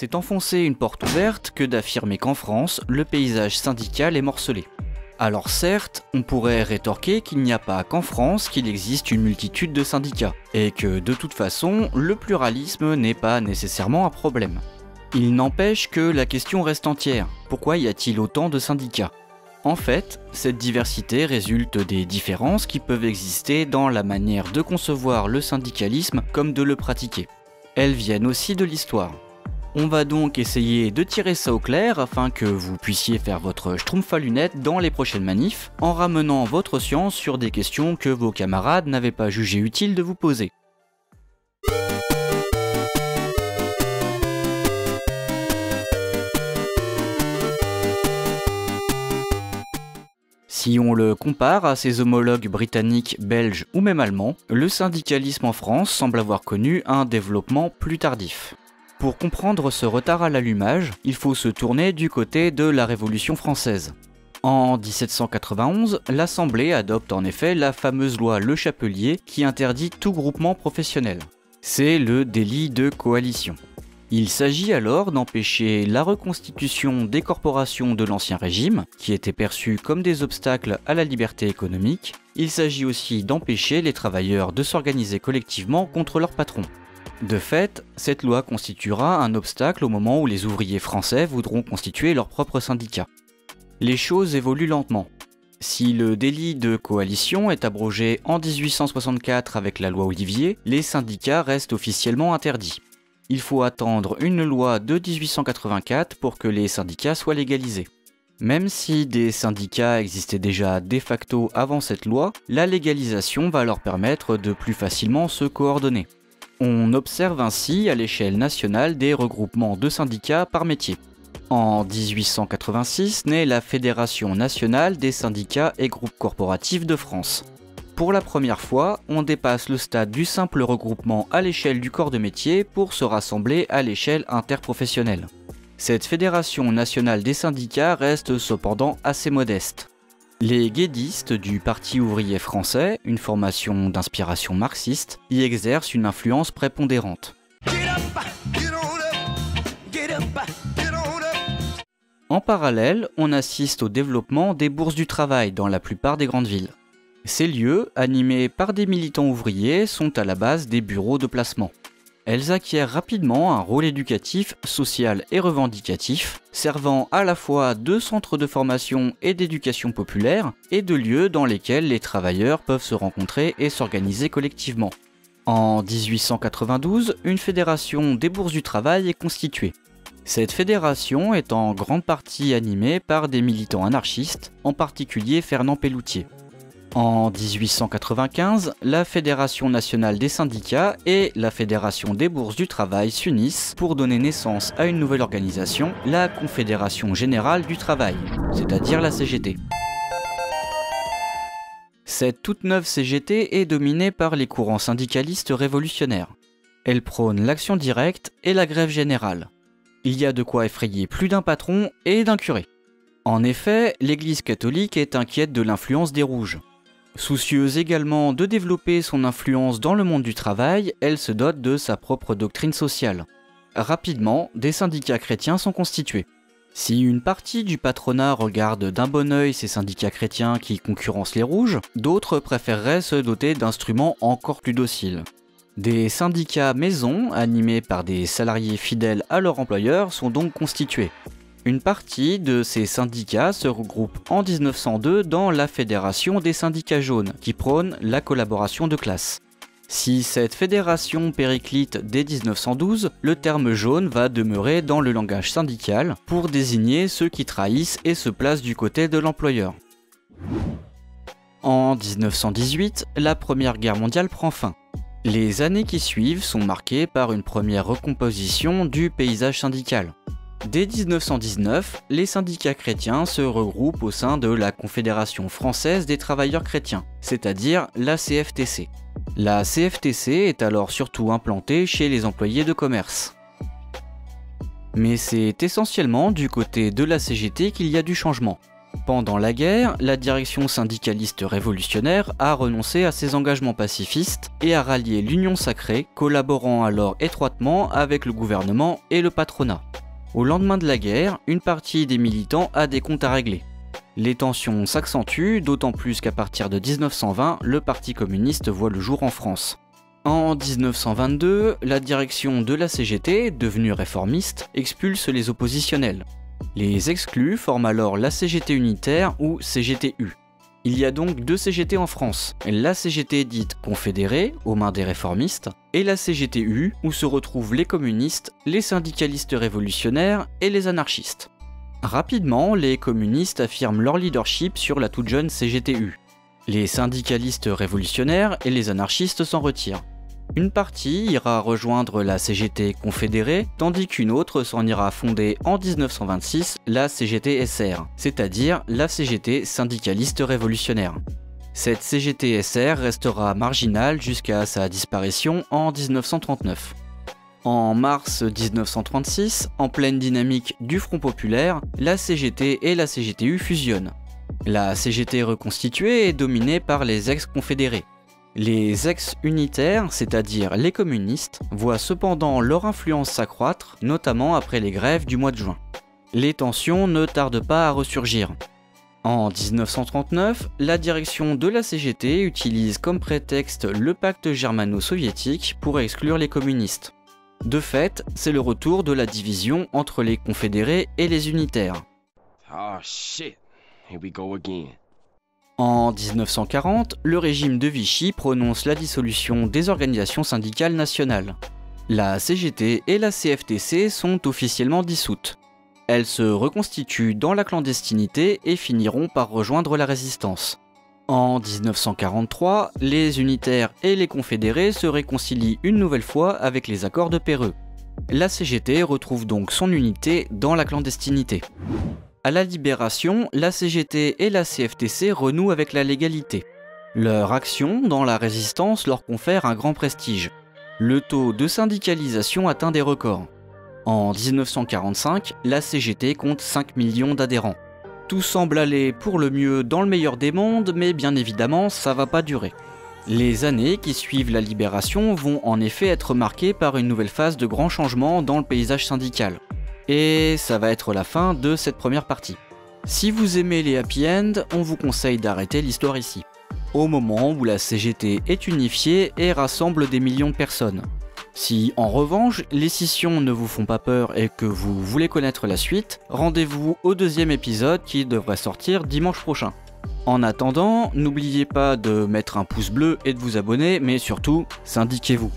C'est enfoncer une porte ouverte que d'affirmer qu'en France, le paysage syndical est morcelé. Alors certes, on pourrait rétorquer qu'il n'y a pas qu'en France qu'il existe une multitude de syndicats, et que de toute façon, le pluralisme n'est pas nécessairement un problème. Il n'empêche que la question reste entière, pourquoi y a-t-il autant de syndicats ? En fait, cette diversité résulte des différences qui peuvent exister dans la manière de concevoir le syndicalisme comme de le pratiquer. Elles viennent aussi de l'histoire. On va donc essayer de tirer ça au clair afin que vous puissiez faire votre schtroumpf à lunettes dans les prochaines manifs en ramenant votre science sur des questions que vos camarades n'avaient pas jugé utile de vous poser. Si on le compare à ses homologues britanniques, belges ou même allemands, le syndicalisme en France semble avoir connu un développement plus tardif. Pour comprendre ce retard à l'allumage, il faut se tourner du côté de la Révolution française. En 1791, l'Assemblée adopte en effet la fameuse loi Le Chapelier qui interdit tout groupement professionnel. C'est le délit de coalition. Il s'agit alors d'empêcher la reconstitution des corporations de l'Ancien Régime, qui étaient perçues comme des obstacles à la liberté économique. Il s'agit aussi d'empêcher les travailleurs de s'organiser collectivement contre leurs patrons. De fait, cette loi constituera un obstacle au moment où les ouvriers français voudront constituer leur propre syndicat. Les choses évoluent lentement. Si le délit de coalition est abrogé en 1864 avec la loi Olivier, les syndicats restent officiellement interdits. Il faut attendre une loi de 1884 pour que les syndicats soient légalisés. Même si des syndicats existaient déjà de facto avant cette loi, la légalisation va leur permettre de plus facilement se coordonner. On observe ainsi à l'échelle nationale des regroupements de syndicats par métier. En 1886 naît la Fédération nationale des syndicats et groupes corporatifs de France. Pour la première fois, on dépasse le stade du simple regroupement à l'échelle du corps de métier pour se rassembler à l'échelle interprofessionnelle. Cette Fédération nationale des syndicats reste cependant assez modeste. Les guédistes du Parti ouvrier français, une formation d'inspiration marxiste, y exercent une influence prépondérante. En parallèle, on assiste au développement des bourses du travail dans la plupart des grandes villes. Ces lieux, animés par des militants ouvriers, sont à la base des bureaux de placement. Elles acquièrent rapidement un rôle éducatif, social et revendicatif, servant à la fois de centres de formation et d'éducation populaire, et de lieux dans lesquels les travailleurs peuvent se rencontrer et s'organiser collectivement. En 1892, une fédération des bourses du travail est constituée. Cette fédération est en grande partie animée par des militants anarchistes, en particulier Fernand Pelloutier. En 1895, la Fédération nationale des syndicats et la Fédération des bourses du travail s'unissent pour donner naissance à une nouvelle organisation, la Confédération générale du travail, c'est-à-dire la CGT. Cette toute neuve CGT est dominée par les courants syndicalistes révolutionnaires. Elle prône l'action directe et la grève générale. Il y a de quoi effrayer plus d'un patron et d'un curé. En effet, l'Église catholique est inquiète de l'influence des Rouges. Soucieuse également de développer son influence dans le monde du travail, elle se dote de sa propre doctrine sociale. Rapidement, des syndicats chrétiens sont constitués. Si une partie du patronat regarde d'un bon œil ces syndicats chrétiens qui concurrencent les Rouges, d'autres préféreraient se doter d'instruments encore plus dociles. Des syndicats maisons, animés par des salariés fidèles à leur employeur, sont donc constitués. Une partie de ces syndicats se regroupe en 1902 dans la Fédération des syndicats jaunes, qui prône la collaboration de classe. Si cette fédération périclite dès 1912, le terme jaune va demeurer dans le langage syndical pour désigner ceux qui trahissent et se placent du côté de l'employeur. En 1918, la Première Guerre mondiale prend fin. Les années qui suivent sont marquées par une première recomposition du paysage syndical. Dès 1919, les syndicats chrétiens se regroupent au sein de la Confédération française des travailleurs chrétiens, c'est-à-dire la CFTC. La CFTC est alors surtout implantée chez les employés de commerce. Mais c'est essentiellement du côté de la CGT qu'il y a du changement. Pendant la guerre, la direction syndicaliste révolutionnaire a renoncé à ses engagements pacifistes et a rallié l'Union sacrée, collaborant alors étroitement avec le gouvernement et le patronat. Au lendemain de la guerre, une partie des militants a des comptes à régler. Les tensions s'accentuent, d'autant plus qu'à partir de 1920, le Parti communiste voit le jour en France. En 1922, la direction de la CGT, devenue réformiste, expulse les oppositionnels. Les exclus forment alors la CGT unitaire ou CGTU. Il y a donc deux CGT en France, la CGT dite confédérée, aux mains des réformistes, et la CGTU, où se retrouvent les communistes, les syndicalistes révolutionnaires et les anarchistes. Rapidement, les communistes affirment leur leadership sur la toute jeune CGTU. Les syndicalistes révolutionnaires et les anarchistes s'en retirent. Une partie ira rejoindre la CGT confédérée, tandis qu'une autre s'en ira fonder en 1926 la CGT-SR, c'est-à-dire la CGT syndicaliste révolutionnaire. Cette CGT-SR restera marginale jusqu'à sa disparition en 1939. En mars 1936, en pleine dynamique du Front populaire, la CGT et la CGTU fusionnent. La CGT reconstituée est dominée par les ex-confédérés. Les ex-unitaires, c'est-à-dire les communistes, voient cependant leur influence s'accroître, notamment après les grèves du mois de juin. Les tensions ne tardent pas à ressurgir. En 1939, la direction de la CGT utilise comme prétexte le pacte germano-soviétique pour exclure les communistes. De fait, c'est le retour de la division entre les confédérés et les unitaires. Oh shit, here we go again. En 1940, le régime de Vichy prononce la dissolution des organisations syndicales nationales. La CGT et la CFTC sont officiellement dissoutes. Elles se reconstituent dans la clandestinité et finiront par rejoindre la résistance. En 1943, les unitaires et les confédérés se réconcilient une nouvelle fois avec les accords de Péreux. La CGT retrouve donc son unité dans la clandestinité. À la Libération, la CGT et la CFTC renouent avec la légalité. Leur action dans la résistance leur confère un grand prestige. Le taux de syndicalisation atteint des records. En 1945, la CGT compte 5 millions d'adhérents. Tout semble aller pour le mieux dans le meilleur des mondes, mais bien évidemment, ça va pas durer. Les années qui suivent la Libération vont en effet être marquées par une nouvelle phase de grands changements dans le paysage syndical. Et ça va être la fin de cette première partie. Si vous aimez les happy end, on vous conseille d'arrêter l'histoire ici. Au moment où la CGT est unifiée et rassemble des millions de personnes. Si en revanche, les scissions ne vous font pas peur et que vous voulez connaître la suite, rendez-vous au deuxième épisode qui devrait sortir dimanche prochain. En attendant, n'oubliez pas de mettre un pouce bleu et de vous abonner, mais surtout, syndiquez-vous.